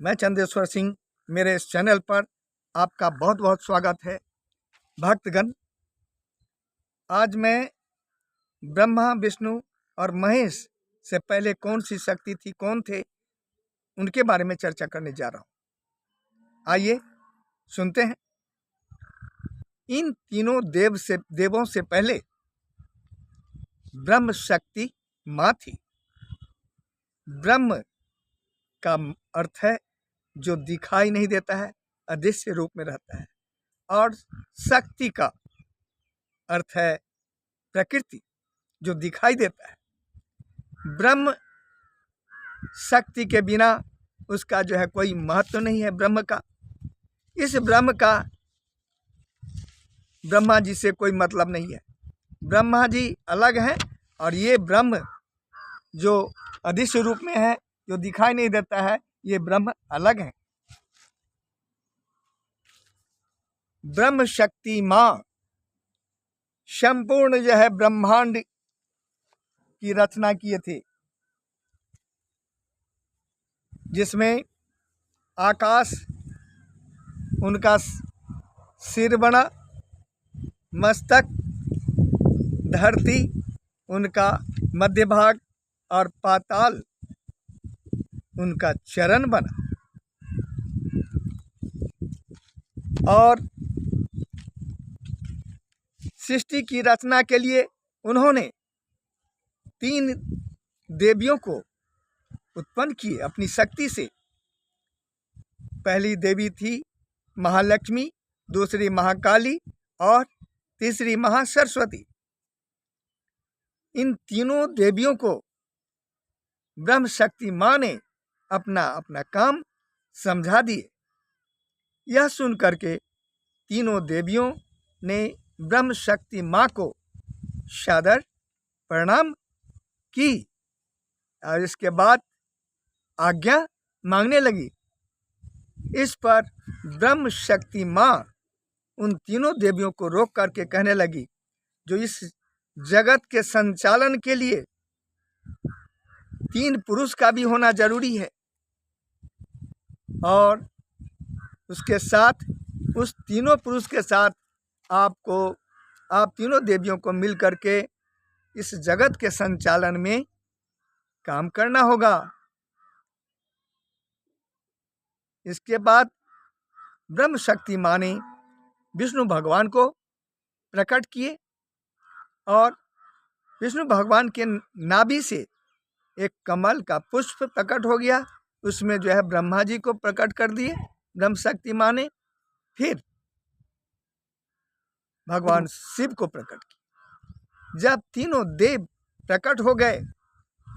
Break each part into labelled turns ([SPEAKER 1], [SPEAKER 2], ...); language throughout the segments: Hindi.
[SPEAKER 1] मैं चंदेश्वर सिंह, मेरे इस चैनल पर आपका बहुत बहुत स्वागत है। भक्तगण, आज मैं ब्रह्मा, विष्णु और महेश से पहले कौन सी शक्ति थी, कौन थे, उनके बारे में चर्चा करने जा रहा हूँ। आइए सुनते हैं। इन तीनों देवों से पहले ब्रह्म शक्ति माँ थी। ब्रह्म का अर्थ है जो दिखाई नहीं देता है, अदृश्य रूप में रहता है, और शक्ति का अर्थ है प्रकृति, जो दिखाई देता है। ब्रह्म शक्ति के बिना उसका जो है कोई महत्व नहीं है। ब्रह्म का, इस ब्रह्म का ब्रह्मा जी से कोई मतलब नहीं है। ब्रह्मा जी अलग हैं और ये ब्रह्म जो अदृश्य रूप में है, जो दिखाई नहीं देता है, ये ब्रह्म अलग है। ब्रह्म शक्ति माँ संपूर्ण जो है ब्रह्मांड की रचना किए थे, जिसमें आकाश उनका सिर बना, मस्तक, धरती उनका मध्य भाग और पाताल उनका चरण बना। और सृष्टि की रचना के लिए उन्होंने 3 देवियों को उत्पन्न किए अपनी शक्ति से। पहली देवी थी महालक्ष्मी, दूसरी महाकाली और तीसरी महासरस्वती। इन तीनों देवियों को ब्रह्म शक्ति माँ ने अपना अपना काम समझा दिए। यह सुन करके तीनों देवियों ने ब्रह्म शक्ति माँ को सादर प्रणाम की और इसके बाद आज्ञा मांगने लगी। इस पर ब्रह्म शक्ति माँ उन तीनों देवियों को रोक करके कहने लगी, जो इस जगत के संचालन के लिए 3 पुरुष का भी होना जरूरी है, और उसके साथ उस तीनों पुरुष के साथ आप तीनों देवियों को मिल करके इस जगत के संचालन में काम करना होगा। इसके बाद ब्रह्म शक्ति माँ ने विष्णु भगवान को प्रकट किए और विष्णु भगवान के नाभि से एक कमल का पुष्प प्रकट हो गया। उसमें जो है ब्रह्मा जी को प्रकट कर दिए ब्रह्म शक्ति माँ ने। फिर भगवान शिव को प्रकट किया। जब तीनों देव प्रकट हो गए,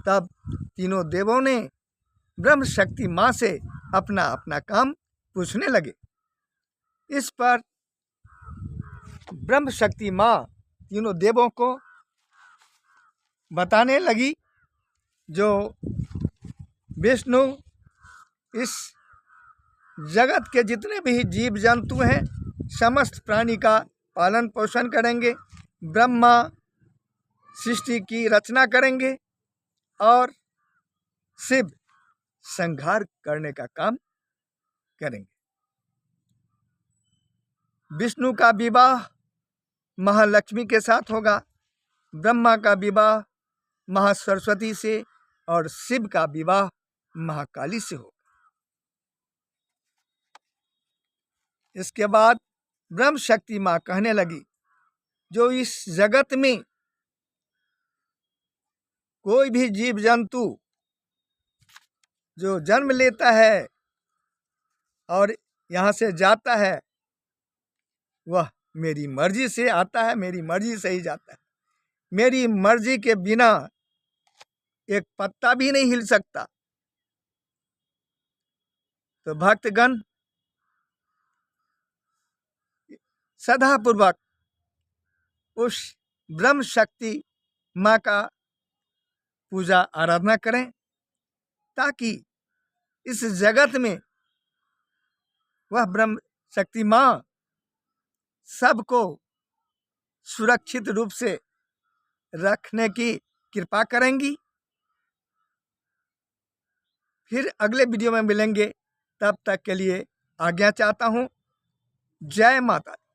[SPEAKER 1] तब तीनों देवों ने ब्रह्म शक्ति माँ से अपना अपना काम पूछने लगे। इस पर ब्रह्म शक्ति माँ तीनों देवों को बताने लगी, जो विष्णु इस जगत के जितने भी जीव जंतु हैं, समस्त प्राणी का पालन पोषण करेंगे। ब्रह्मा सृष्टि की रचना करेंगे और शिव संहार करने का काम करेंगे। विष्णु का विवाह महालक्ष्मी के साथ होगा, ब्रह्मा का विवाह महासरस्वती से और शिव का विवाह महाकाली से होगा। इसके बाद ब्रह्म शक्ति माँ कहने लगी, जो इस जगत में कोई भी जीव जंतु जो जन्म लेता है और यहाँ से जाता है, वह मेरी मर्जी से आता है, मेरी मर्जी से ही जाता है। मेरी मर्जी के बिना एक पत्ता भी नहीं हिल सकता। तो भक्तगण, श्रद्धापूर्वक उस ब्रह्म शक्ति माँ का पूजा आराधना करें, ताकि इस जगत में वह ब्रह्म शक्ति माँ सबको सुरक्षित रूप से रखने की कृपा करेंगी। फिर अगले वीडियो में मिलेंगे। तब तक के लिए आज्ञा चाहता हूँ। जय माता दी।